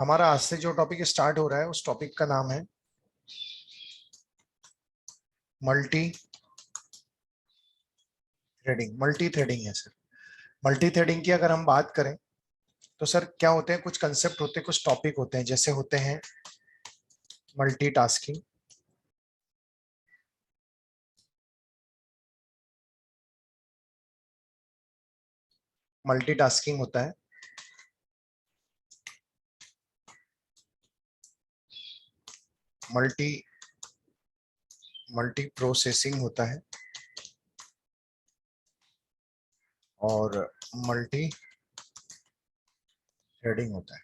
हमारा आज से जो टॉपिक स्टार्ट हो रहा है उस टॉपिक का नाम है मल्टी थ्रेडिंग। मल्टी थ्रेडिंग है सर। मल्टी थ्रेडिंग की अगर हम बात करें तो सर क्या होते हैं, कुछ कंसेप्ट होते हैं, कुछ टॉपिक होते हैं, जैसे होते हैं मल्टीटास्किंग, मल्टीटास्किंग होता है, मल्टी मल्टी प्रोसेसिंग होता है और मल्टी थ्रेडिंग होता है।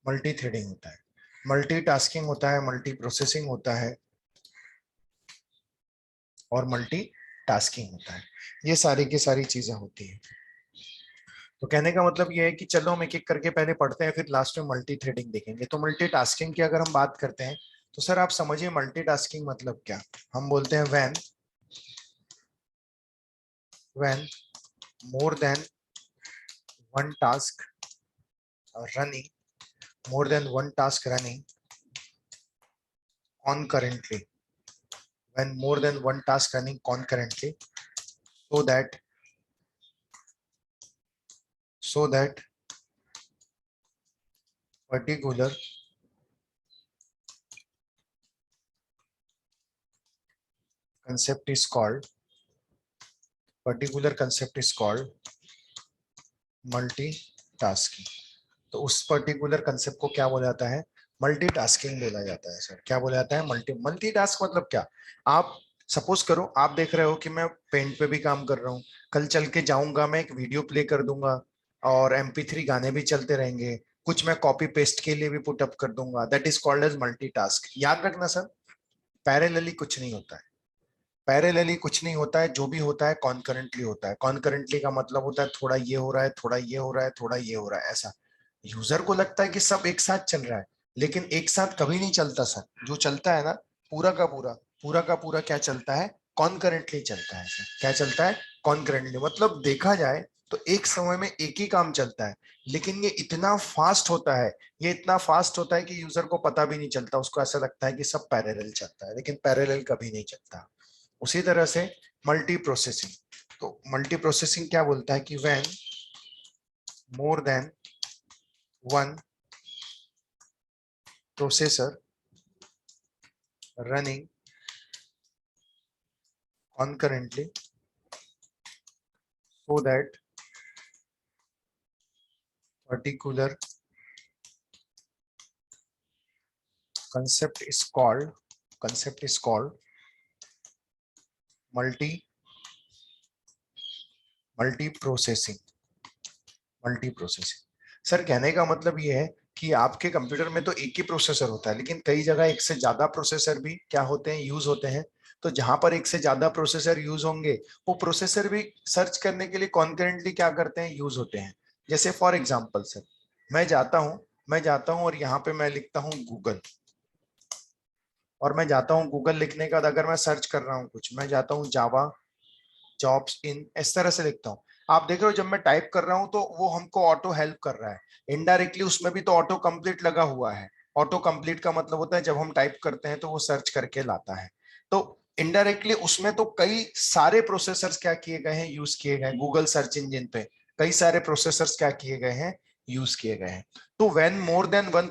मल्टी थ्रेडिंग होता है, मल्टीटास्किंग होता है, मल्टी प्रोसेसिंग होता है और मल्टी टास्किंग होता है। ये सारी की सारी चीजें होती है। तो कहने का मतलब ये है कि चलो हम एक एक करके पहले पढ़ते हैं, फिर लास्ट में मल्टी थ्रेडिंग देखेंगे। तो मल्टीटास्किंग की अगर हम बात करते हैं तो सर आप समझिए मल्टीटास्किंग मतलब क्या। हम बोलते हैं when more than one task running, more than one task running concurrently, when more than one task running concurrently, so that particular concept is called multitasking. तो उस पर्टिकुलर कंसेप्ट को क्या बोला जाता है, मल्टीटास्किंग बोला जाता है सर। क्या बोला जाता है, मल्टीटास्क मतलब क्या। आप सपोज करो, आप देख रहे हो कि मैं पेंट पे भी काम कर रहा हूँ, कल चल के जाऊंगा मैं एक वीडियो प्ले कर दूंगा और MP3 गाने भी चलते रहेंगे, कुछ मैं कॉपी पेस्ट के लिए भी पुटअप कर दूंगा। That is called as multitask. याद रखना सर, पैरेलली कुछ नहीं होता है, पैरेलली कुछ नहीं होता है। जो भी होता है कॉन्करेंटली होता है। कॉन्करेंटली का मतलब होता है थोड़ा ये हो रहा है, थोड़ा ये हो रहा है, थोड़ा ये हो रहा है, ऐसा। यूजर को लगता है कि सब एक साथ चल रहा है, लेकिन एक साथ कभी नहीं चलता सर। जो चलता है ना, पूरा का पूरा, पूरा का पूरा क्या चलता है, कॉन्करेंटली चलता है सर। क्या चलता है, कॉन्करेंटली। मतलब देखा जाए तो एक समय में एक ही काम चलता है, लेकिन ये इतना फास्ट होता है, ये इतना फास्ट होता है कि यूजर को पता भी नहीं चलता। उसको ऐसा लगता है कि सब पैरेलल चलता है, लेकिन पैरेलल कभी नहीं चलता। उसी तरह से मल्टी प्रोसेसिंग। तो मल्टी प्रोसेसिंग क्या बोलता है कि when more than one processor running concurrently, so that particular concept is called multi multi processing। Sir कहने का मतलब ये है कि आपके कंप्यूटर में तो एक ही प्रोसेसर होता है, लेकिन कई जगह एक से ज्यादा प्रोसेसर भी क्या होते हैं, यूज होते हैं। तो जहां पर एक से ज्यादा प्रोसेसर यूज होंगे, वो प्रोसेसर भी सर्च करने के लिए कॉन्करेंटली क्या करते हैं, यूज होते हैं। जैसे फॉर एग्जांपल सर, मैं जाता हूं और यहाँ पे मैं लिखता हूँ गूगल, और मैं जाता हूँ गूगल लिखने के बाद अगर मैं सर्च कर रहा हूँ कुछ, मैं जाता हूँ जावा जॉब्स इन, इस तरह से लिखता हूँ। आप देख रहे हो जब मैं टाइप कर रहा हूँ तो वो हमको ऑटो हेल्प कर रहा है। इनडायरेक्टली उसमें भी तो ऑटो कंप्लीट लगा हुआ है। ऑटो कंप्लीट का मतलब होता है जब हम टाइप करते हैं तो वो सर्च करके लाता है। तो इनडायरेक्टली उसमें तो कई सारे प्रोसेसर्स क्या किए गए हैं, यूज किए गए हैं। गूगल सर्च इंजन पे कई सारे प्रोसेसर्स क्या किए गए हैं, यूज किए गए हैं। तो when more than one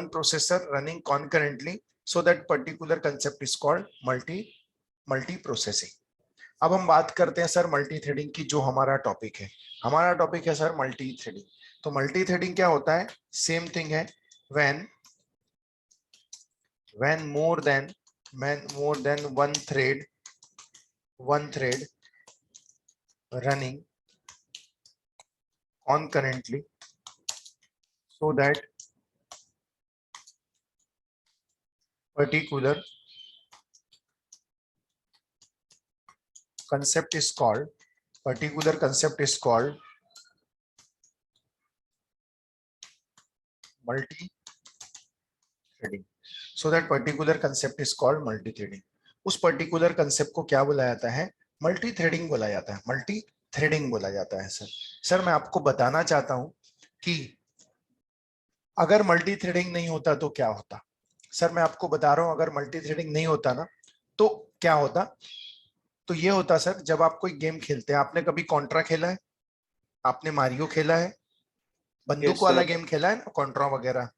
processor running concurrently, so that particular concept is called multi processing। अब हम बात करते हैं सर मल्टी थ्रेडिंग की, जो हमारा टॉपिक है। हमारा टॉपिक है सर मल्टी थ्रेडिंग। तो मल्टी थ्रेडिंग क्या होता है, सेम थिंग है। When when more than one thread running concurrently, so that particular concept is called multi threading. So that particular concept is called multi threading. उस particular concept को क्या बोला जाता है, मल्टी थ्रेडिंग बोला जाता है। मल्टी थ्रेडिंग बोला जाता है सर। सर मैं आपको बताना चाहता हूं कि अगर मल्टी थ्रेडिंग नहीं होता तो क्या होता। सर मैं आपको बता रहा हूं, अगर मल्टी थ्रेडिंग नहीं होता ना तो क्या होता। तो ये होता सर, जब आप कोई गेम खेलते हैं, आपने कभी कॉन्ट्रा खेला है, आपने मारियो खेला है, बंदूक यस वाला सर। गेम खेला है ना, कॉन्ट्रा वगैरह।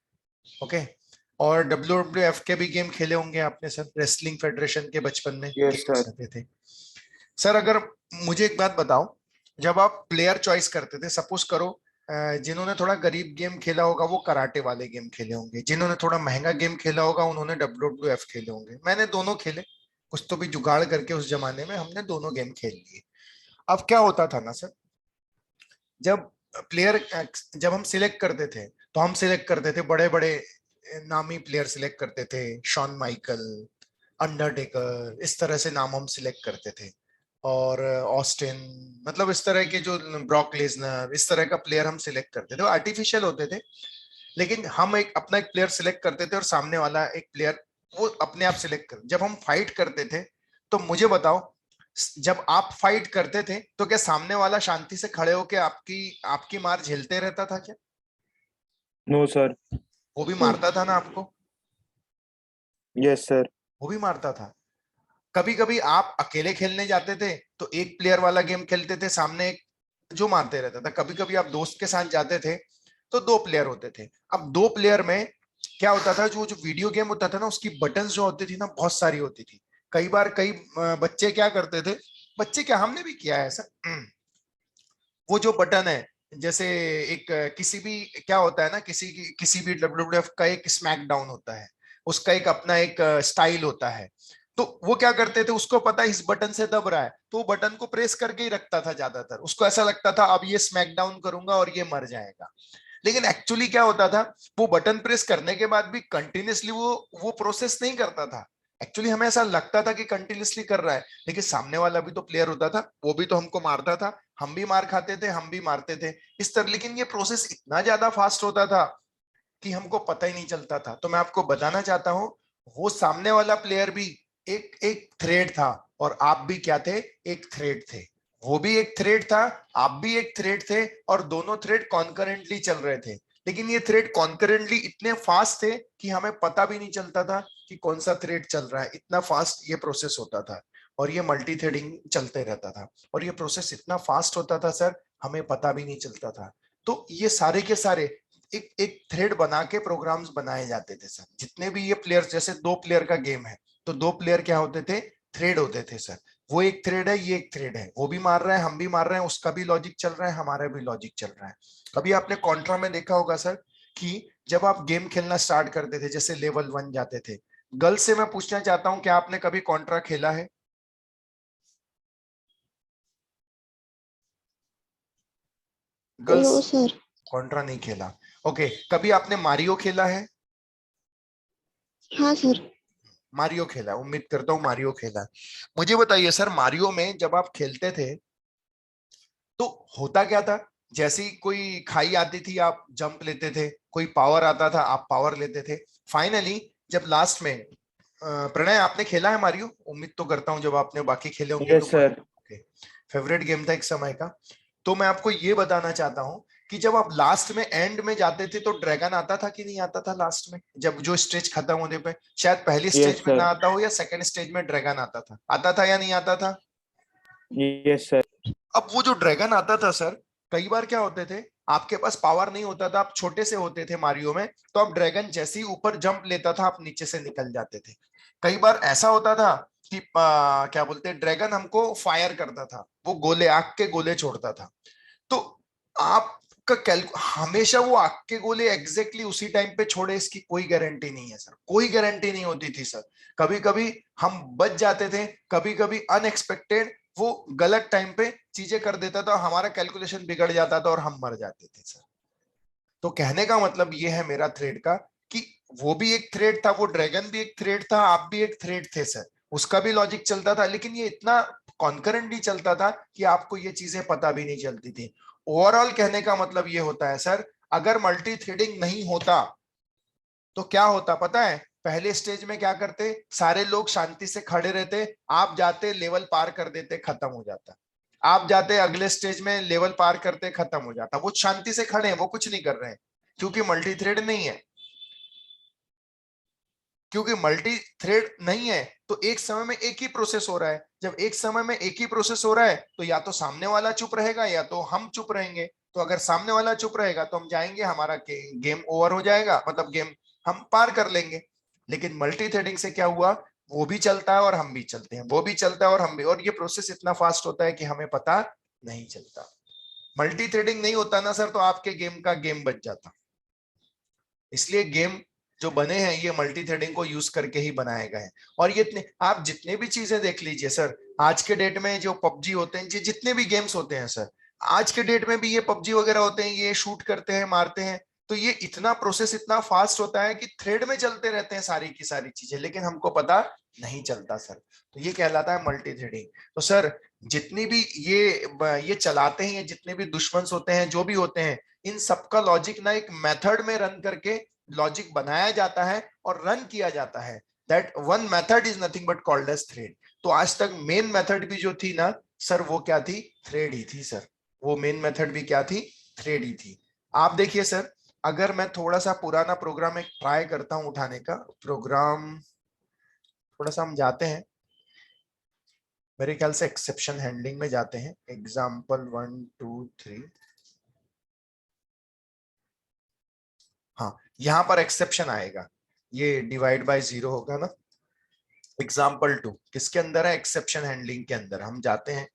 ओके। और डब्ल्यू के भी गेम खेले होंगे आपने सर, रेसलिंग फेडरेशन के बचपन में यस गेम्स सर। रहते थे। सर अगर मुझे एक बात बताओ, जब आप प्लेयर चॉइस करते थे, सपोज करो जिन्होंने थोड़ा गरीब गेम खेला होगा वो कराटे वाले गेम खेले होंगे, जिन्होंने थोड़ा महंगा गेम खेला होगा उन्होंने डब्ल्यू खेले होंगे, मैंने दोनों खेले। कुछ तो भी जुगाड़ करके उस जमाने में हमने दोनों गेम खेल लिए। अब क्या होता था ना सर, जब प्लेयर जब हम सिलेक्ट करते थे तो हम सिलेक्ट करते थे बड़े बड़े नामी प्लेयर सिलेक्ट करते थे, शॉन माइकल, अंडरटेकर, इस तरह से नाम हम सिलेक्ट करते थे। और ऑस्टिन, मतलब इस तरह के जो ब्रॉक लेसनर, इस तरह का प्लेयर हम सिलेक्ट करते थे, वो आर्टिफिशियल होते थे। लेकिन हम एक अपना एक प्लेयर सिलेक्ट करते थे और सामने वाला एक प्लेयर वो अपने आप सिलेक्ट कर, जब हम फाइट करते थे तो मुझे बताओ, जब आप फाइट करते थे तो क्या सामने वाला शांति से खड़े होके आपकी आपकी मार झेलते रहता था क्या? No sir. वो भी मारता था ना आपको? Yes sir. वो भी मारता था। कभी कभी आप अकेले खेलने जाते थे तो एक प्लेयर वाला गेम खेलते थे, सामने एक जो मारते रहता था। कभी कभी आप दोस्त के साथ जाते थे तो दो प्लेयर होते थे। अब दो प्लेयर में क्या होता था, जो जो वीडियो गेम होता था ना, उसकी बटन्स जो होती थी ना बहुत सारी होती थी। कई बार कई बच्चे क्या करते थे, बच्चे क्या, हमने भी किया है ऐसा। वो जो बटन है, जैसे एक किसी भी क्या होता है ना, किसी भी डब्ल्यूडब्ल्यूएफ का एक स्मैकडाउन होता है, उसका एक अपना एक स्टाइल होता है। तो वो क्या करते थे, उसको पता है इस बटन से दब रहा है तो वो बटन को प्रेस करके ही रखता था ज्यादातर। उसको ऐसा लगता था अब ये स्मैकडाउन करूंगा और ये मर जाएगा। लेकिन एक्चुअली क्या होता था, वो बटन प्रेस करने के बाद भी कंटिन्यूअसली वो प्रोसेस नहीं करता था। एक्चुअली हमें ऐसा लगता था कि कंटिन्यूअसली कर रहा है, लेकिन सामने वाला भी तो प्लेयर होता था, वो भी तो हमको मारता था, हम भी मार खाते थे, हम भी मारते थे इस तरह। लेकिन ये प्रोसेस इतना ज्यादा फास्ट होता था कि हमको पता ही नहीं चलता था। तो मैं आपको बताना चाहता हूं, वो सामने वाला प्लेयर भी एक एक थ्रेड था, और आप भी क्या थे, एक थ्रेड थे। वो भी एक थ्रेड था, आप भी एक थ्रेड थे, और दोनों थ्रेड कॉन्करेंटली चल रहे थे। लेकिन ये थ्रेड कॉन्करेंटली इतने फास्ट थे कि हमें पता भी नहीं चलता था कि कौन सा थ्रेड चल रहा है, इतना फास्ट ये प्रोसेस होता था। और ये मल्टी थ्रेडिंग चलते रहता था, और ये प्रोसेस इतना फास्ट होता था सर, हमें पता भी नहीं चलता था। तो ये सारे के सारे एक एक थ्रेड बना के प्रोग्राम्स बनाए जाते थे सर। जितने भी ये प्लेयर्स, जैसे दो प्लेयर का गेम है तो दो प्लेयर क्या होते थे, थ्रेड होते थे सर। वो एक थ्रेड है, ये एक थ्रेड है, वो भी मार रहा है, हम भी मार रहे हैं, उसका भी लॉजिक चल रहा है, हमारा भी लॉजिक चल रहा है। कभी आपने कॉन्ट्रा में देखा होगा सर कि जब आप गेम खेलना स्टार्ट करते थे, जैसे लेवल 1 जाते थे, गर्ल्स से मैं पूछना चाहता हूं, क्या आपने कभी कॉन्ट्रा खेला है? Girls, no sir. कॉन्ट्रा नहीं खेला। ओके, कभी आपने मारियो खेला है? हाँ सर। मारियो खेला, उम्मीद करता हूँ मारियो खेला। मुझे बताइए सर, मारियो में जब आप खेलते थे तो होता क्या था, जैसी कोई खाई आती थी आप जंप लेते थे, कोई पावर आता था आप पावर लेते थे। फाइनली जब लास्ट में प्रणय आपने खेला है मारियो, उम्मीद तो करता हूँ जब आपने बाकी खेले होंगे तो यस सर। फेवरेट गेम था एक समय का। तो मैं आपको ये बताना चाहता हूँ कि जब आप लास्ट में एंड में जाते थे तो ड्रैगन आता था कि नहीं आता था लास्ट में, जब जो स्टेज खत्म होने पे, शायद पहली स्टेज यस में ना सर। आता हो या सेकंड स्टेज में ड्रैगन आता था या नहीं आता था? Yes sir. अब वो जो ड्रैगन आता था सर, कई बार क्या होते थे, आपके पास पावर नहीं होता था, आप छोटे से होते थे मारियो में, तो आप ड्रैगन जैसे ही ऊपर जंप लेता था आप नीचे से निकल जाते थे। कई बार ऐसा होता था कि क्या बोलते हैं, ड्रैगन हमको फायर करता था, वो गोले, आग के गोले छोड़ता था। तो आपका हमेशा वो आग के गोले एग्जैक्टली उसी टाइम पे छोड़े, इसकी कोई गारंटी नहीं है सर, कोई गारंटी नहीं होती थी सर। कभी कभी हम बच जाते थे, कभी कभी अनएक्सपेक्टेड वो गलत टाइम पे चीजें कर देता था, हमारा कैलकुलेशन बिगड़ जाता था और हम मर जाते थे सर। तो कहने का मतलब ये है मेरा थ्रेड का, कि वो भी एक थ्रेड था, वो ड्रैगन भी एक थ्रेड था, आप भी एक थ्रेड थे सर। उसका भी लॉजिक चलता था, लेकिन ये इतना कॉन्करेंटली चलता था कि आपको ये चीजें पता भी नहीं चलती थी। ओवरऑल कहने का मतलब ये होता है सर, अगर मल्टी थ्रेडिंग नहीं होता तो क्या होता पता है? पहले स्टेज में क्या करते, सारे लोग शांति से खड़े रहते, आप जाते लेवल पार कर देते, खत्म हो जाता। आप जाते हैं अगले स्टेज में, लेवल पार करते खत्म हो जाता। वो शांति से खड़े हैं, वो कुछ नहीं कर रहे हैं, क्योंकि मल्टी थ्रेड नहीं है। क्योंकि मल्टी थ्रेड नहीं है तो एक समय में एक ही प्रोसेस हो रहा है। जब एक समय में एक ही प्रोसेस हो रहा है तो या तो सामने वाला चुप रहेगा या तो हम चुप रहेंगे। तो अगर सामने वाला चुप रहेगा तो हम जाएंगे, हमारा गेम ओवर हो जाएगा, मतलब गेम हम पार कर लेंगे। लेकिन मल्टी थ्रेडिंग से क्या हुआ, वो भी चलता है और हम भी चलते हैं, वो भी चलता है और हम भी, और ये प्रोसेस इतना फास्ट होता है कि हमें पता नहीं चलता। मल्टी थ्रेडिंग नहीं होता ना सर तो आपके गेम का गेम बच जाता। इसलिए गेम जो बने हैं ये मल्टी थ्रेडिंग को यूज करके ही बनाए गए हैं। और ये इतने, आप जितने भी चीजें देख लीजिए सर, आज के डेट में जो पबजी होते हैं, जितने भी गेम्स होते हैं सर, आज के डेट में भी ये पबजी वगैरह होते हैं, ये शूट करते हैं, मारते हैं, तो ये इतना प्रोसेस इतना फास्ट होता है कि थ्रेड में चलते रहते हैं सारी की सारी चीजें, लेकिन हमको पता नहीं चलता सर। तो ये कहलाता है मल्टी थ्रेडिंग। तो सर जितनी भी ये चलाते हैं, ये जितने भी दुश्मन होते हैं, जो भी होते हैं, इन सबका लॉजिक ना एक मेथड में रन करके लॉजिक बनाया जाता है और रन किया जाता है। That one method is nothing but called as thread. तो आज तक मेन मेथड भी जो थी ना सर, वो क्या थी, थ्रेड ही थी सर। वो मेन मेथड भी क्या थी, थ्रेड ही थी। आप देखिए सर, अगर मैं थोड़ा सा पुराना प्रोग्राम एक ट्राई करता हूं उठाने का, प्रोग्राम थोड़ा सा हम जाते हैं, मेरे ख्याल से एक्सेप्शन हैंडलिंग में जाते हैं, एग्जाम्पल 1 2 3। हाँ, यहां पर एक्सेप्शन आएगा, ये डिवाइड बाय 0 होगा ना। एग्जाम्पल 2 किसके अंदर है, एक्सेप्शन हैंडलिंग के अंदर। हम जाते हैं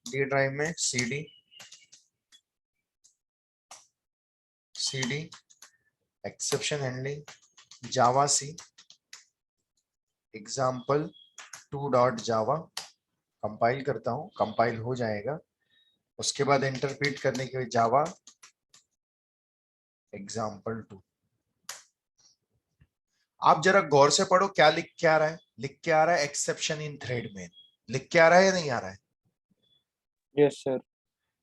डी ड्राइव में, सीडी एक्सेप्शन हैंडलिंग जावा सी example2.java, कंपाइल करता हूं, कंपाइल हो जाएगा। उसके बाद इंटरप्रेट करने के लिए जावा example2। आप जरा गौर से पढ़ो क्या लिख के आ रहा है, लिख के आ रहा है एक्सेप्शन इन थ्रेड में, लिख के आ रहा है या नहीं आ रहा है। Yes sir.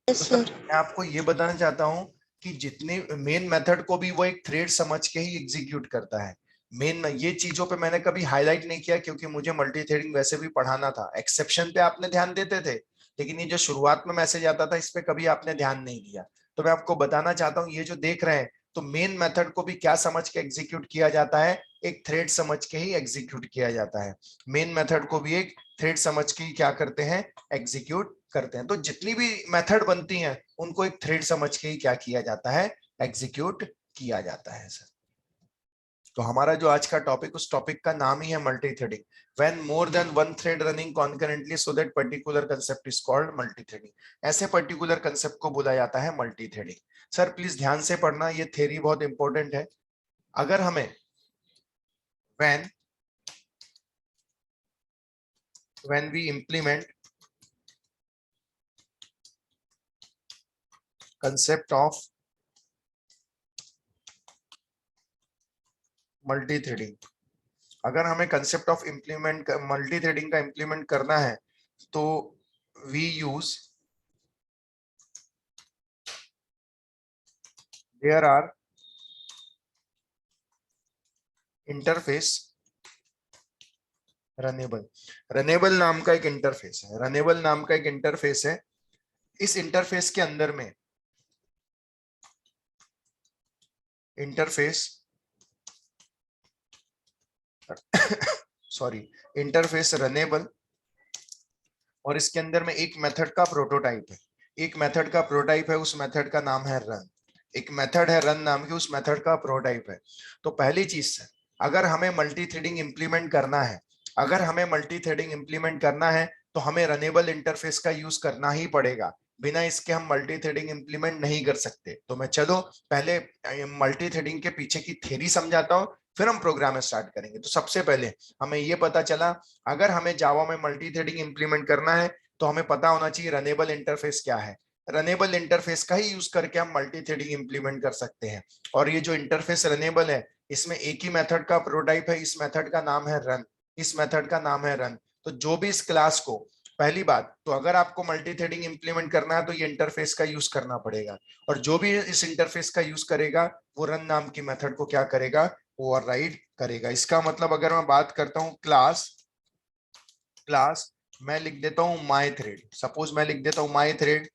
तो सर मैं आपको ये बताना चाहता हूं कि जितने मेन मेथड को भी वो एक थ्रेड समझ के ही एग्जीक्यूट करता है। मेन ये चीजों पे मैंने कभी हाईलाइट नहीं किया क्योंकि मुझे मल्टी थ्रेडिंग वैसे भी पढ़ाना था। एक्सेप्शन पे आपने ध्यान देते थे, लेकिन ये जो शुरुआत में मैसेज आता था इस पे कभी आपने ध्यान नहीं दिया। तो मैं आपको बताना चाहता हूँ, ये जो देख रहे हैं, तो मेन मेथड को भी क्या समझ के एग्जीक्यूट किया जाता है, एक थ्रेड समझ के ही एग्जीक्यूट किया जाता है। मेन मेथड को भी एक थ्रेड समझ के ही क्या करते हैं, एग्जीक्यूट करते हैं। तो जितनी भी मेथड बनती हैं उनको एक थ्रेड समझ के ही क्या किया जाता है, एग्जीक्यूट किया जाता है सर। तो हमारा जो आज का टॉपिक, उस टॉपिक का नाम ही है multi threading. When more than one thread running concurrently so that particular concept is called multi threading. ऐसे पर्टिकुलर कंसेप्ट को बोला जाता है मल्टी थ्रेडिंग। सर प्लीज ध्यान से पढ़ना, ये थ्योरी बहुत इंपॉर्टेंट है। अगर हमें when we implement concept of multithreading, अगर हमें concept of implement multithreading का इंप्लीमेंट करना है तो we use, there are interface runnable. Runnable नाम का एक इंटरफेस है, रनेबल नाम का एक इंटरफेस है। इस इंटरफेस के अंदर में इंटरफेस सॉरी इंटरफेस रनेबल, और इसके अंदर में एक मेथड का प्रोटोटाइप है। एक मेथड का प्रोटोटाइप है, उस मेथड का नाम है रन। एक मेथड है रन नाम की, उस मेथड का प्रोटोटाइप है। तो पहली चीज से, अगर हमें मल्टी थ्रेडिंग इंप्लीमेंट करना है, अगर हमें मल्टी थ्रेडिंग इंप्लीमेंट करना है तो हमें रनेबल इंटरफेस का यूज करना ही पड़ेगा। बिना इसके हम मल्टी थ्रेडिंग इंप्लीमेंट नहीं कर सकते। तो मैं चलो पहले मल्टी थ्रेडिंग के पीछे की थ्योरी समझाता हूँ, फिर हम प्रोग्राम स्टार्ट करेंगे। तो सबसे पहले हमें ये पता चला, अगर हमें जावा में मल्टी थ्रेडिंग इंप्लीमेंट करना है तो हमें पता होना चाहिए रनेबल इंटरफेस क्या है। रनेबल इंटरफेस का ही यूज करके हम मल्टी थ्रेडिंग इंप्लीमेंट कर सकते हैं। और ये जो इंटरफेस रनेबल है, इसमें एक ही मेथड का प्रोटोटाइप है, इस मेथड का नाम है रन। इस मेथड का नाम है रन। तो जो भी इस क्लास को, पहली बात तो अगर आपको मल्टी थ्रेडिंग इंप्लीमेंट करना है तो ये इंटरफेस का यूज करना पड़ेगा, और जो भी इस इंटरफेस का यूज करेगा वो रन नाम की मेथड को क्या करेगा, ओवरराइड करेगा। इसका मतलब अगर मैं बात करता हूं क्लास क्लास, मैं लिख देता हूं माई थ्रेड, सपोज मैं लिख देता हूं my thread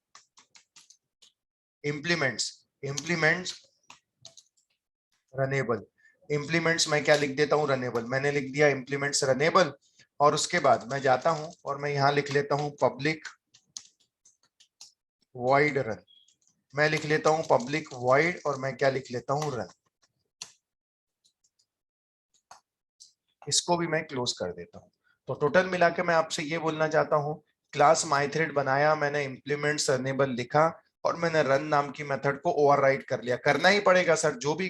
implements, implements runnable, implements मैं क्या लिख देता हूं, रनेबल, मैंने लिख दिया इम्प्लीमेंट्स रनेबल। और उसके बाद मैं जाता हूं और मैं यहां लिख लेता हूं पब्लिक वॉइड रन, मैं लिख लेता हूं पब्लिक वॉइड और मैं क्या लिख लेता हूं, रन। इसको भी मैं क्लोज कर देता हूं। तो टोटल मिला के मैं आपसे ये बोलना चाहता हूं, क्लास माइथ्रेड बनाया मैंने, इम्प्लीमेंट्स रनेबल लिखा और मैंने रन नाम की मेथड को ओवरराइड कर लिया। करना ही पड़ेगा सर, जो भी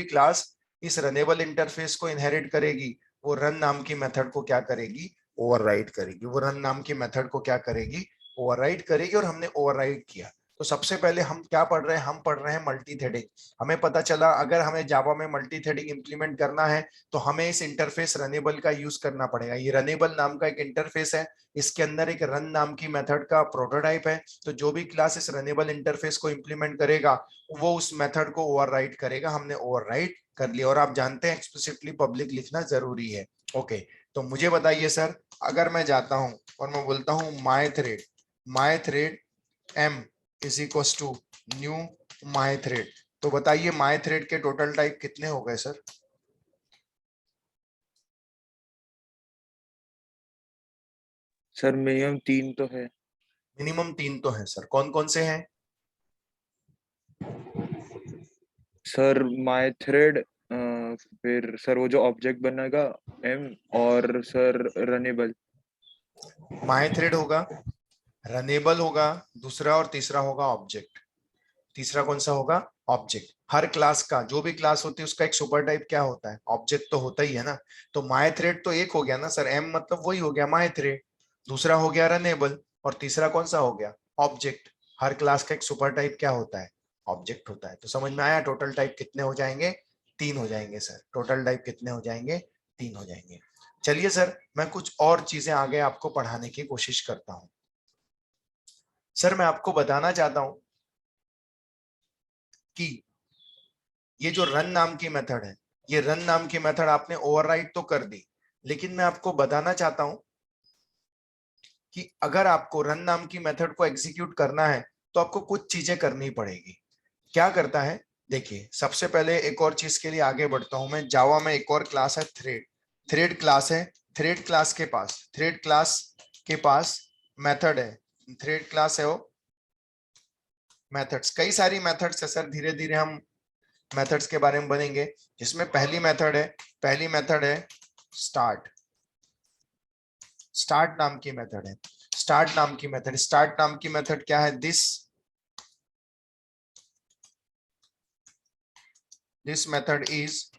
क्लास इस रनेबल इंटरफेस को इनहेरिट करेगी वो रन नाम की मेथड को क्या करेगी, ओवरराइड करेगी। वो रन नाम की मेथड को क्या करेगी, ओवरराइड करेगी। और हमने ओवरराइड किया। तो सबसे पहले हम क्या पढ़ रहे हैं, हम पढ़ रहे हैं मल्टी थ्रेडिंग। हमें पता चला अगर हमें जावा में मल्टी थ्रेडिंग इंप्लीमेंट करना है तो हमें इस इंटरफेस रनेबल का यूज करना पड़ेगा। ये रनेबल नाम का एक इंटरफेस है, इसके अंदर एक रन नाम की मेथड का प्रोटोटाइप है। तो जो भी क्लास इस रनेबल इंटरफेस को इंप्लीमेंट करेगा वो उस मेथड को ओवरराइड करेगा। हमने ओवरराइड कर लिया। और आप जानते हैं एक्सप्लिसिटली पब्लिक लिखना जरूरी है। ओके, तो मुझे बताइए सर, अगर मैं जाता हूं और मैं बोलता हूं my thread m is equal to new my thread, तो बताइए माई थ्रेड के टोटल टाइप कितने हो गए सर? सर मिनिमम 3 तो है। मिनिमम 3 तो है सर, कौन कौन से हैं? सर माय थ्रेड, फिर सर वो जो ऑब्जेक्ट बनेगा एम, और सर रनेबल। माई थ्रेड होगा, रनेबल होगा, दूसरा और तीसरा होगा ऑब्जेक्ट। तीसरा कौन सा होगा? ऑब्जेक्ट। हर क्लास का, जो भी क्लास होती है उसका एक सुपर टाइप क्या होता है? ऑब्जेक्ट तो होता ही है ना। तो माई थ्रेड तो एक हो गया ना सर, एम मतलब वही हो गया माई थ्रेड, दूसरा हो गया रनेबल और तीसरा कौन सा हो गया? ऑब्जेक्ट। हर क्लास का एक सुपर टाइप क्या होता है? ऑब्जेक्ट होता है। तो समझ में आया, टोटल टाइप कितने हो जाएंगे? 3 हो जाएंगे सर। टोटल टाइप कितने हो जाएंगे? 3 हो जाएंगे। चलिए सर, मैं कुछ और चीजें आगे आपको पढ़ाने की कोशिश करता हूं। सर मैं आपको बताना चाहता हूं कि ये जो रन नाम की मेथड है, ये रन नाम की मेथड आपने ओवरराइड तो कर दी, लेकिन मैं आपको बताना चाहता हूं कि अगर आपको रन नाम की मेथड को एग्जीक्यूट करना है तो आपको कुछ चीजें करनी पड़ेगी। क्या करता है? देखिए, सबसे पहले एक और चीज के लिए आगे बढ़ता हूं मैं। जावा में एक और क्लास है थ्रेड, थ्रेड क्लास है। थ्रेड क्लास के पास मेथड है, थ्रेड क्लास है वो। मेथड्स, कई सारी मेथड्स है सर, धीरे धीरे हम मेथड्स के बारे में बनेंगे। जिसमें पहली मेथड है स्टार्ट। स्टार्ट नाम की मेथड है। स्टार्ट नाम की मेथड क्या है? This method is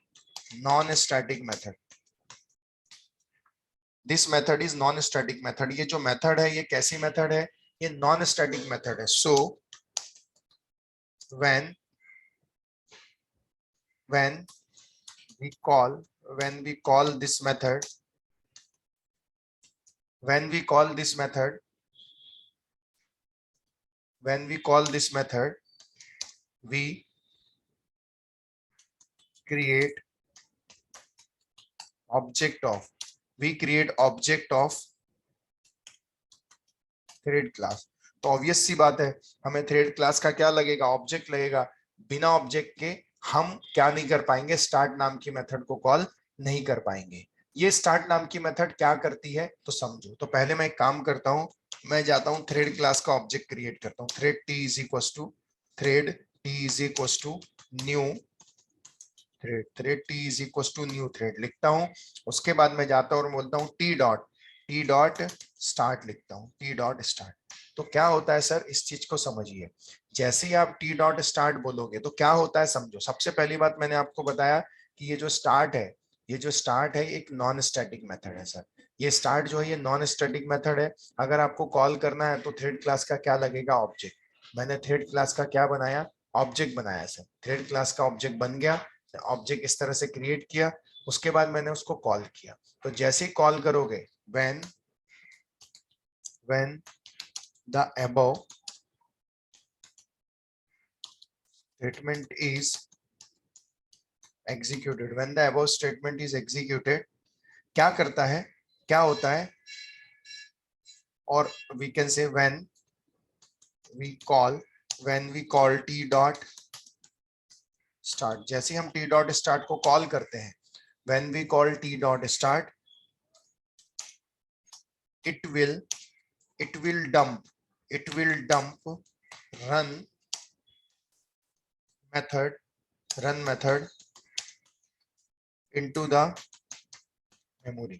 non static method. This method is non static method. ये जो मेथड है ये कैसी मेथड है? ये नॉन स्टैटिक मेथड है। So when when we call when we call this method when we call this method when we call this method we create object of thread class. तो obvious सी बात है, हमें thread class का क्या लगेगा? Object लगेगा। बिना ऑब्जेक्ट के हम क्या नहीं कर पाएंगे? स्टार्ट नाम की मेथड को कॉल नहीं कर पाएंगे। ये स्टार्ट नाम की मेथड क्या करती है तो समझो। तो पहले मैं एक काम करता हूं, मैं जाता हूं थ्रेड क्लास का ऑब्जेक्ट क्रिएट करता हूं। Thread T is equal to new new thread लिखता हूं। उसके बाद मैं जाता हूं और बोलता हूं टी डॉट स्टार्ट लिखता हूं, टी डॉट स्टार्ट। तो क्या होता है सर, इस चीज को समझिए। जैसे ही आप टी डॉट स्टार्ट बोलोगे तो क्या होता है समझो। सबसे पहली बात मैंने आपको बताया कि ये जो स्टार्ट है एक नॉन स्टैटिक मेथड है सर। ये स्टार्ट जो है ये नॉन स्टैटिक मेथड है। अगर आपको कॉल करना है तो थ्रेड क्लास का क्या लगेगा? ऑब्जेक्ट। मैंने थ्रेड क्लास का क्या बनाया? ऑब्जेक्ट बनाया सर। थ्रेड क्लास का ऑब्जेक्ट बन गया, ऑब्जेक्ट इस तरह से क्रिएट किया। उसके बाद मैंने उसको कॉल किया। तो जैसे ही कॉल करोगे, when when the above statement is executed, when the above statement is executed, क्या करता है, क्या होता है? or we can say when we call t dot start. जैसे हम t dot start को कॉल करते हैं, when we call t dot start, it will dump run method into the memory.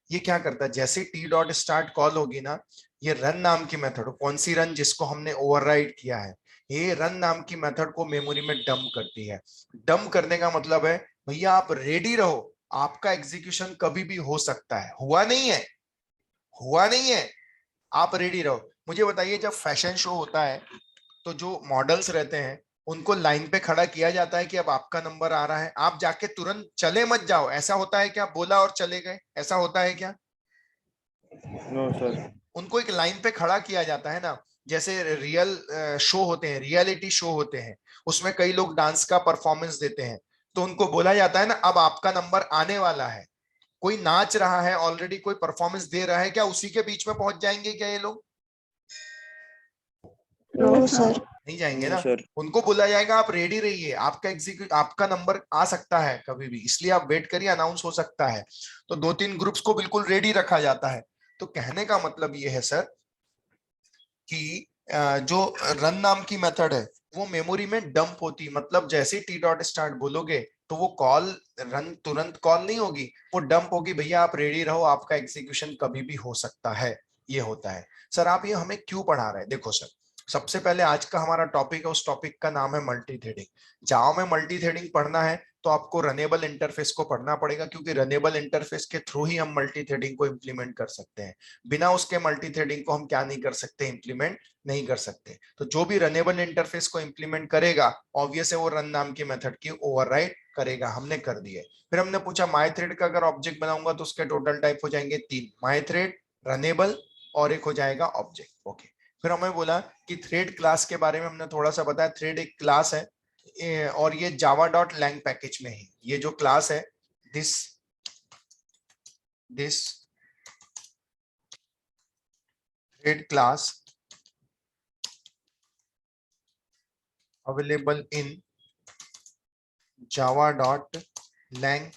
ये क्या करता है, जैसे टी डॉट स्टार्ट कॉल होगी ना, ये रन नाम की मेथड, कौन सी रन, जिसको हमने ओवरराइड किया है, ये रन नाम की मेथड को मेमोरी में डंप करती है। डंप करने का मतलब है भैया आप रेडी रहो, आपका एग्जीक्यूशन कभी भी हो सकता है, हुआ नहीं है, आप रेडी रहो। मुझे बताइए, जब फैशन शो होता है तो जो मॉडल्स रहते हैं उनको लाइन पे खड़ा किया जाता है कि अब आपका नंबर आ रहा है, आप जाके तुरंत चले मत जाओ, ऐसा होता है क्या, बोला और चले गए, ऐसा होता है क्या? No sir. उनको एक लाइन पे खड़ा किया जाता है ना, जैसे रियल शो होते हैं, रियलिटी शो होते हैं, उसमें कई लोग डांस का परफॉर्मेंस देते हैं, तो उनको बोला जाता है ना अब आपका नंबर आने वाला है। कोई नाच रहा है ऑलरेडी, कोई परफॉर्मेंस दे रहा है, क्या उसी के बीच में पहुंच जाएंगे क्या ये लोग? No sir. नहीं जाएंगे ना, सर। उनको बोला जाएगा आप रेडी रहिए, आपका एग्जीक्यूट, आपका नंबर आ सकता है कभी भी, इसलिए आप वेट करिए, अनाउंस हो सकता है। तो 2-3 ग्रुप्स को बिल्कुल रेडी रखा जाता है। तो कहने का मतलब ये है सर कि जो रन नाम की मेथड है वो मेमोरी में डंप होती, मतलब जैसे टी डॉट स्टार्ट बोलोगे तो वो कॉल रन तुरंत कॉल नहीं होगी, वो डंप होगी, भैया आप रेडी रहो, आपका एग्जीक्यूशन कभी भी हो सकता है। ये होता है सर। आप ये हमें क्यों पढ़ा रहे हैं? देखो सर, सबसे पहले आज का हमारा टॉपिक है, उस टॉपिक का नाम है मल्टी थ्रेडिंग। जावा में मल्टी थ्रेडिंग पढ़ना है तो आपको रनेबल इंटरफेस को पढ़ना पड़ेगा, क्योंकि रनेबल इंटरफेस के थ्रू ही हम मल्टी थ्रेडिंग को इंप्लीमेंट कर सकते हैं। बिना उसके मल्टी थ्रेडिंग को हम क्या नहीं कर सकते, इंप्लीमेंट नहीं कर सकते। तो जो भी रनेबल इंटरफेस को इंप्लीमेंट करेगा, ऑब्वियस है वो रन नाम की मेथड की ओवरराइड करेगा, हमने कर दिए। फिर हमने पूछा माय थ्रेड का अगर ऑब्जेक्ट बनाऊंगा तो उसके टोटल टाइप हो जाएंगे 3, माय थ्रेड, रनेबल और एक हो जाएगा ऑब्जेक्ट। ओके, फिर हमें बोला कि थ्रेड क्लास के बारे में हमने थोड़ा सा बताया। थ्रेड एक क्लास है और ये जावा डॉट लैंग पैकेज में है। ये जो क्लास है, this thread class available in Java dot lang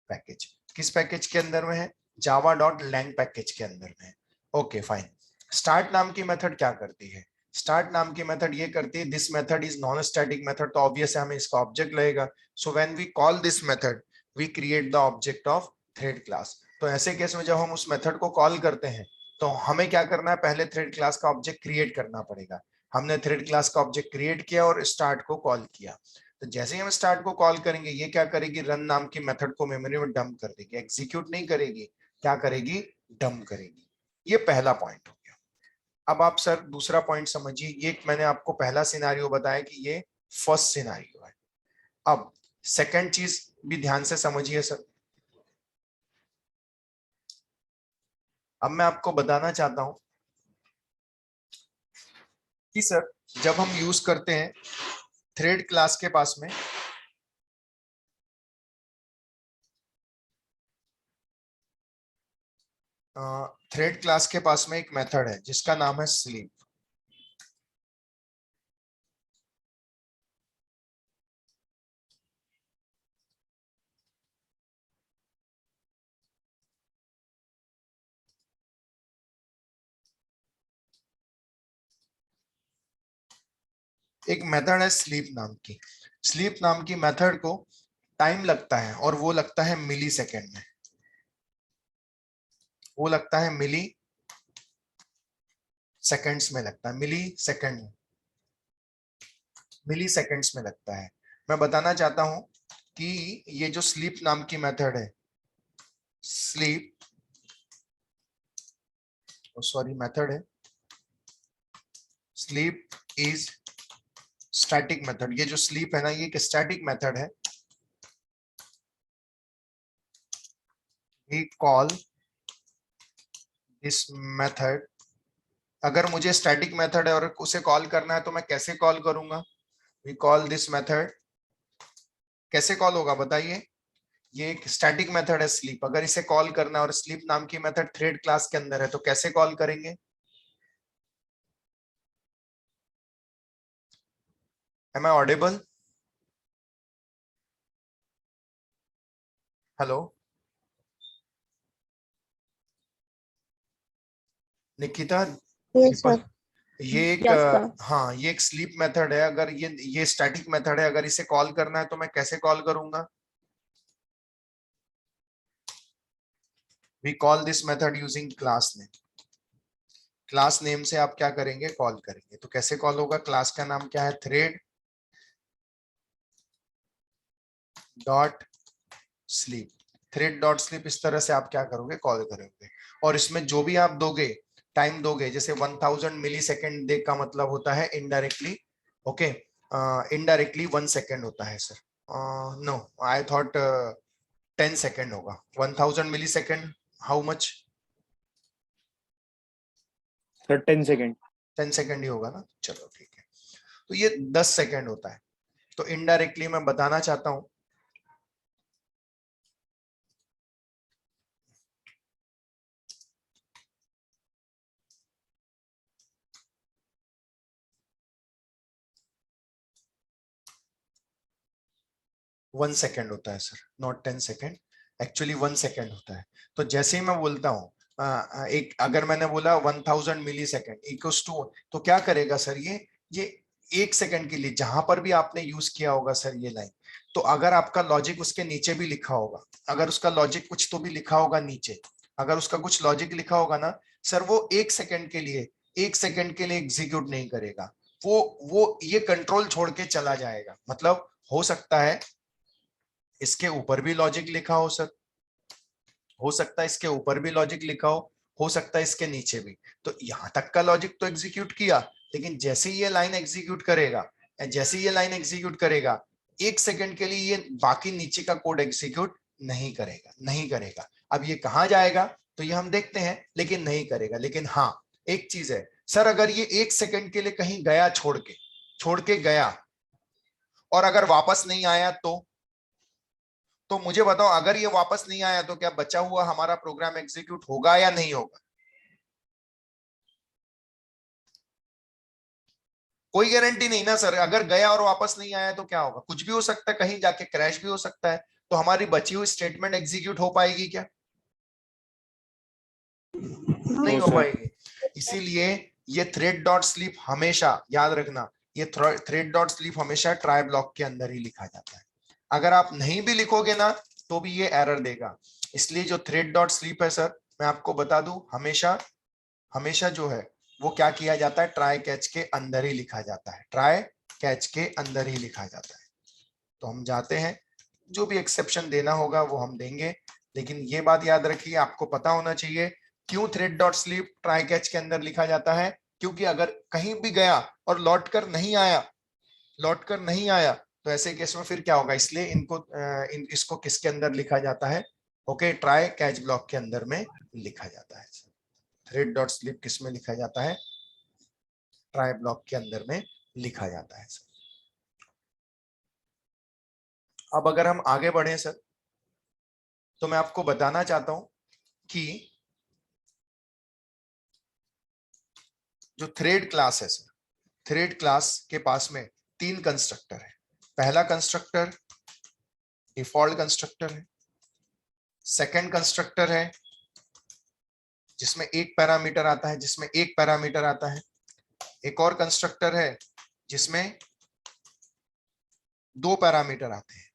package. किस पैकेज के अंदर में है? जावा डॉट लैंग पैकेज के अंदर में है। Okay fine. स्टार्ट नाम की मेथड क्या करती है? स्टार्ट नाम की मेथड ये करती है, this method is non static method, तो ऑब्वियस है हमें इसका ऑब्जेक्ट लगेगा। So when we call this method we create the object of thread class. तो ऐसे केस में जब हम उस मेथड को कॉल करते हैं तो हमें क्या करना है, पहले थ्रेड क्लास का ऑब्जेक्ट क्रिएट करना पड़ेगा। हमने थ्रेड क्लास का ऑब्जेक्ट क्रिएट किया और स्टार्ट को कॉल किया। तो जैसे ही हम स्टार्ट को कॉल करेंगे, ये क्या करेगी, रन नाम की मेथड को मेमोरी में डंप कर देगी, एग्जीक्यूट नहीं करेगी, क्या करेगी, डंप करेगी। ये पहला पॉइंट हो गया। अब आप सर दूसरा पॉइंट समझिए। ये मैंने आपको पहला सिनारियो बताया कि ये फर्स्ट सिनारियो है। अब सेकंड चीज भी ध्यान से समझिए सर। अब मैं आपको बताना चाहता हूं कि सर जब हम यूज करते हैं थ्रेड क्लास के पास में थ्रेड क्लास के पास में एक मेथड है जिसका नाम है स्लीप। एक मेथड है स्लीप नाम की। स्लीप नाम की मेथड को टाइम लगता है और वो लगता है मिली सेकेंड में, वो लगता है मिली सेकेंड्स में लगता है, मिली सेकेंड में, मिली सेकेंड्स में लगता है। मैं बताना चाहता हूं कि ये जो स्लीप नाम की मेथड है, स्लीप सॉरी मेथड है, स्लीप इज स्टैटिक मेथड। ये जो स्लीप है ना, ये एक स्टैटिक मेथड है। वी कॉल दिस मेथड, अगर मुझे स्टैटिक मेथड है और उसे कॉल करना है तो मैं कैसे कॉल करूंगा? वी कॉल दिस मेथड, कैसे कॉल होगा बताइए? ये एक स्टैटिक मेथड है स्लीप। अगर इसे कॉल करना है और स्लीप नाम की मेथड थ्रेड क्लास के अंदर है तो कैसे कॉल करेंगे? Am I audible? Hello Nikita, Yes, Deepak, sir. ये एक Yes, sir. हाँ ये एक स्लीप मेथड है। अगर ये स्टैटिक मेथड है, अगर इसे कॉल करना है तो मैं कैसे कॉल करूंगा? We call this method using class name. Class name से आप क्या करेंगे? कॉल करेंगे। तो कैसे कॉल होगा? क्लास का नाम क्या है? Thread dot sleep. Thread dot sleep, इस तरह से आप क्या करोगे? कॉल करोगे। और इसमें जो भी आप दोगे, टाइम दोगे, जैसे 1000 मिली सेकेंड दे का मतलब होता है इनडायरेक्टली, ओके, इनडायरेक्टली 1 सेकेंड होता है sir. No, I thought 10 second होगा। 1000 millisecond how much? Sir 10 second. 10 second ही होगा ना, चलो ठीक है। तो ये 10 सेकेंड होता है। तो इनडायरेक्टली मैं बताना चाहता हूं 1 सेकेंड होता है sir, not 10 second. Actually 1 second होता है। तो जैसे ही मैं बोलता हूँ एक, अगर मैंने बोला 1000 मिली सेकेंड इक्वल्स टू, तो क्या करेगा सर? ये 1 सेकेंड के लिए जहां पर भी आपने यूज किया होगा सर ये लाइन, तो अगर आपका लॉजिक उसके नीचे भी लिखा होगा, अगर उसका लॉजिक कुछ तो भी लिखा होगा नीचे, अगर उसका कुछ लॉजिक लिखा होगा ना सर, वो 1 सेकेंड के लिए, 1 सेकेंड के लिए एग्जीक्यूट नहीं करेगा। वो ये कंट्रोल छोड़ के चला जाएगा। मतलब हो सकता है इसके ऊपर भी लॉजिक लिखा हो सर, हो सकता है इसके ऊपर भी लॉजिक लिखा हो सकता है इसके नीचे भी। तो यहां तक का लॉजिक तो एग्जीक्यूट किया, लेकिन जैसे ही ये लाइन एग्जीक्यूट करेगा, जैसे ही ये लाइन एग्जीक्यूट करेगा, 1 सेकेंड के लिए ये बाकी नीचे का कोड एग्जीक्यूट नहीं करेगा, नहीं करेगा। अब ये कहां जाएगा तो ये हम देखते हैं, लेकिन नहीं करेगा। लेकिन हाँ, एक चीज है सर, अगर ये 1 सेकेंड के लिए कहीं गया, छोड़ के गया, और अगर वापस नहीं आया तो मुझे बताओ, अगर ये वापस नहीं आया तो क्या बचा हुआ हमारा प्रोग्राम एग्जीक्यूट होगा या नहीं होगा? कोई गारंटी नहीं ना सर। अगर गया और वापस नहीं आया तो क्या होगा? कुछ भी हो सकता है, कहीं जाके क्रैश भी हो सकता है। तो हमारी बची हुई स्टेटमेंट एग्जीक्यूट हो पाएगी क्या? नहीं नो हो सर। पाएगी। इसीलिए ये थ्रेड डॉट स्लीप हमेशा याद रखना, ये थ्रेड डॉट स्लीप हमेशा ट्राई ब्लॉक के अंदर ही लिखा जाता है। अगर आप नहीं भी लिखोगे ना तो भी ये एरर देगा। इसलिए जो थ्रेड डॉट स्लीप है सर, मैं आपको बता दूं, हमेशा हमेशा जो है वो क्या किया जाता है? ट्राई कैच के अंदर ही लिखा जाता है। ट्राई कैच के अंदर ही लिखा जाता है। तो हम जाते हैं, जो भी एक्सेप्शन देना होगा वो हम देंगे। लेकिन ये बात याद रखिए, आपको पता होना चाहिए क्यों thread dot sleep try catch के अंदर लिखा जाता है। क्योंकि अगर कहीं भी गया और लौट कर नहीं आया, लौट कर नहीं आया, तो ऐसे केस में फिर क्या होगा? इसलिए इसको किसके अंदर लिखा जाता है? ओके, ट्राई कैच ब्लॉक के अंदर में लिखा जाता है। थ्रेड डॉट स्लीप किस में लिखा जाता है? ट्राई ब्लॉक के अंदर में लिखा जाता है सर। अब अगर हम आगे बढ़े सर, तो मैं आपको बताना चाहता हूं कि जो थ्रेड क्लास है सर, थ्रेड क्लास के पास में 3 कंस्ट्रक्टर है। पहला कंस्ट्रक्टर डिफॉल्ट कंस्ट्रक्टर है, सेकंड कंस्ट्रक्टर है जिसमें एक पैरामीटर आता है, एक और कंस्ट्रक्टर है जिसमें 2 पैरामीटर आते हैं,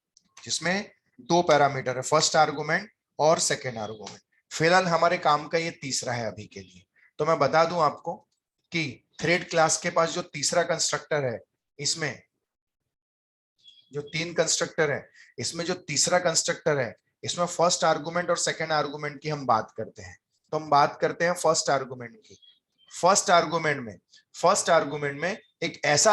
फर्स्ट आर्गुमेंट और सेकेंड आर्गुमेंट। फिलहाल हमारे काम का ये तीसरा है अभी के लिए। तो मैं बता दूं आपको कि थ्रेड क्लास के पास जो तीसरा कंस्ट्रक्टर है, इसमें जो 3 कंस्ट्रक्टर है, इसमें जो तीसरा कंस्ट्रक्टर है, इसमें फर्स्ट आर्गुमेंट और सेकेंड आर्गुमेंट की हम बात करते हैं। तो हम बात करते हैं फर्स्ट आर्गुमेंट की। फर्स्ट आर्गुमेंट में एक ऐसा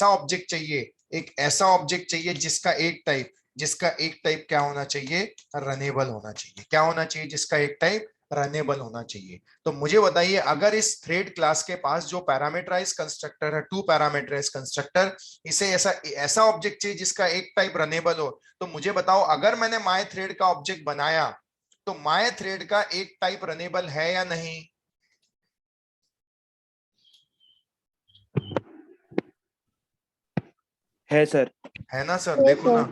ऑब्जेक्ट चाहिए, जिसका एक टाइप क्या होना चाहिए? रनेबल होना चाहिए। क्या होना चाहिए? जिसका एक टाइप रनेबल होना चाहिए। तो मुझे बताइए, अगर इस थ्रेड क्लास के पास जो पैरामीटराइज कंस्ट्रक्टर है, टू पैरामीटराइज कंस्ट्रक्टर, इसे ऐसा ऐसा ऑब्जेक्ट चाहिए जिसका एक टाइप रनेबल हो, तो मुझे बताओ, अगर मैंने माय थ्रेड का ऑब्जेक्ट बनाया तो माय थ्रेड का एक टाइप रनेबल है या नहीं? है सर। है ना सर? देखो ना,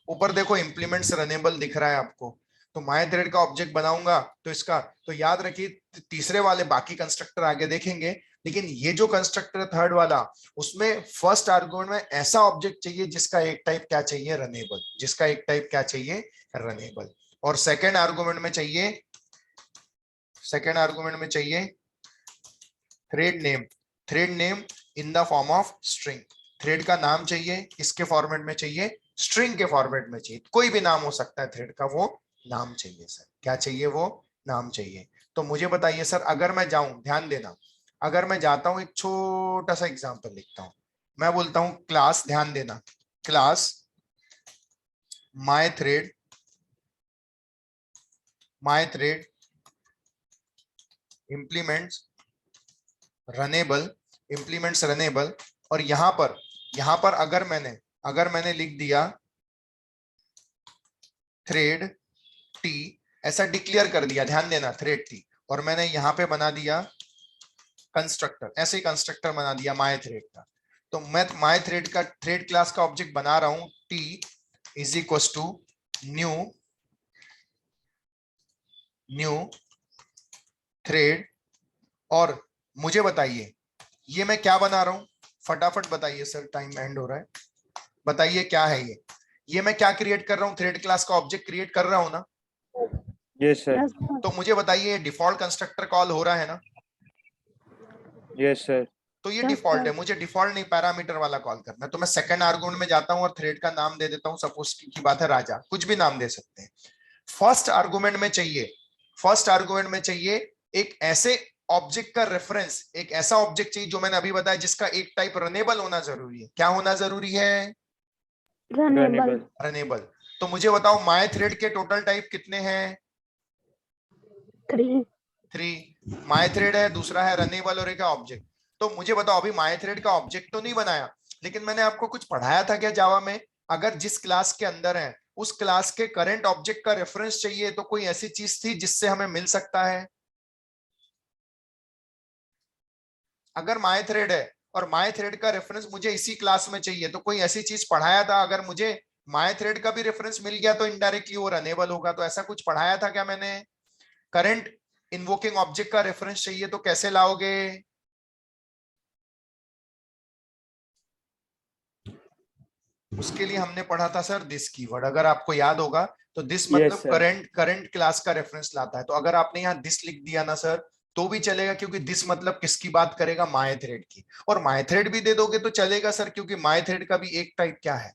ऊपर देखो इंप्लीमेंट्स रनेबल दिख रहा है आपको। तो माय थ्रेड का ऑब्जेक्ट बनाऊंगा तो इसका, तो याद रखिए तीसरे वाले बाकी कंस्ट्रक्टर आगे देखेंगे, लेकिन ये जो कंस्ट्रक्टर थर्ड वाला, उसमें फर्स्ट आर्गुमेंट में ऐसा ऑब्जेक्ट चाहिए जिसका एक टाइप क्या चाहिए? रनेबल। जिसका एक टाइप क्या चाहिए? रनेबल। और सेकेंड आर्गुमेंट में चाहिए, सेकेंड आर्गुमेंट में चाहिए thread name. Thread name in the form of string. Thread का नाम चाहिए, किसके फॉर्मेट में चाहिए? स्ट्रिंग के फॉर्मेट में चाहिए। कोई भी नाम हो सकता है थ्रेड का, वो नाम चाहिए सर। क्या चाहिए? वो नाम चाहिए। तो मुझे बताइए सर, अगर मैं जाऊं, ध्यान देना, अगर मैं जाता हूं, एक छोटा सा एग्जांपल लिखता हूं, मैं बोलता हूं क्लास, ध्यान देना, class my thread, my thread implements runnable, implements runnable, और यहां पर अगर मैंने लिख दिया थ्रेड टी, ऐसा डिक्लेयर कर दिया, ध्यान देना, थ्रेड टी, और मैंने यहां पे बना दिया कंस्ट्रक्टर, ऐसे ही कंस्ट्रक्टर बना दिया माय थ्रेड का। तो मैं माय थ्रेड का, थ्रेड क्लास का ऑब्जेक्ट बना रहा हूं, T is equal to new, new thread. और मुझे बताइए ये मैं क्या बना रहा हूं? फटाफट बताइए सर, टाइम एंड हो रहा है। बताइए क्या है ये मैं क्या क्रिएट कर रहा हूँ? थ्रेड क्लास का ऑब्जेक्ट क्रिएट कर रहा हूं ना? Yes sir. तो मुझे बताइए डिफॉल्ट कंस्ट्रक्टर कॉल हो रहा है ना? Yes sir. तो ये डिफॉल्ट है, मुझे डिफॉल्ट नहीं पैरामीटर वाला कॉल करना है। तो मैं सेकंड आर्गुमेंट में जाता हूं और थ्रेड का नाम दे देता हूं, सपोज की बात है राजा, कुछ भी नाम दे सकते हैं। फर्स्ट आर्गुमेंट में चाहिए, फर्स्ट आर्गुमेंट में चाहिए एक ऐसे ऑब्जेक्ट का रेफरेंस, एक ऐसा ऑब्जेक्ट चाहिए जो मैंने अभी बताया जिसका एक टाइप रनेबल होना जरूरी है। क्या होना जरूरी है? रनेबल। रनेबल। तो मुझे बताओ माय थ्रेड के टोटल टाइप कितने हैं? 3। 3। माय थ्रेड है, दूसरा है रनेबल, और एक है ऑब्जेक्ट। तो मुझे बताओ, अभी माय थ्रेड का ऑब्जेक्ट तो नहीं बनाया, लेकिन मैंने आपको कुछ पढ़ाया था क्या जावा में? अगर जिस क्लास के अंदर है उस क्लास के करंट ऑब्जेक्ट का रेफरेंस चाहिए, तो कोई ऐसी चीज थी जिससे हमें मिल सकता है? अगर माय थ्रेड है और माय थ्रेड का रेफरेंस मुझे इसी क्लास में चाहिए, तो कोई ऐसी चीज पढ़ाया था, अगर मुझे माय थ्रेड का भी रेफरेंस मिल गया तो इनडायरेक्टली वो रनेबल होगा, तो ऐसा कुछ पढ़ाया था क्या मैंने? करंट इन्वोकिंग ऑब्जेक्ट का रेफरेंस चाहिए तो कैसे लाओगे? उसके लिए हमने पढ़ा था सर दिस कीवर्ड, अगर आपको याद होगा। तो दिस मतलब यस सर। करंट क्लास का रेफरेंस लाता है। तो अगर आपने यहाँ दिस लिख दिया ना सर, तो भी चलेगा, क्योंकि दिस मतलब किसकी बात करेगा? माय थ्रेड की। और माय थ्रेड भी दे दोगे तो चलेगा सर, क्योंकि माय थ्रेड का भी एक टाइप क्या है?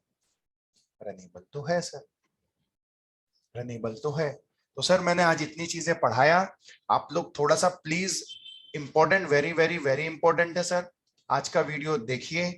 रनेबल तो है सर, रनेबल तो है। तो सर मैंने आज इतनी चीजें पढ़ाया, आप लोग थोड़ा सा please, important, very very very important है सर, आज का वीडियो देखिए,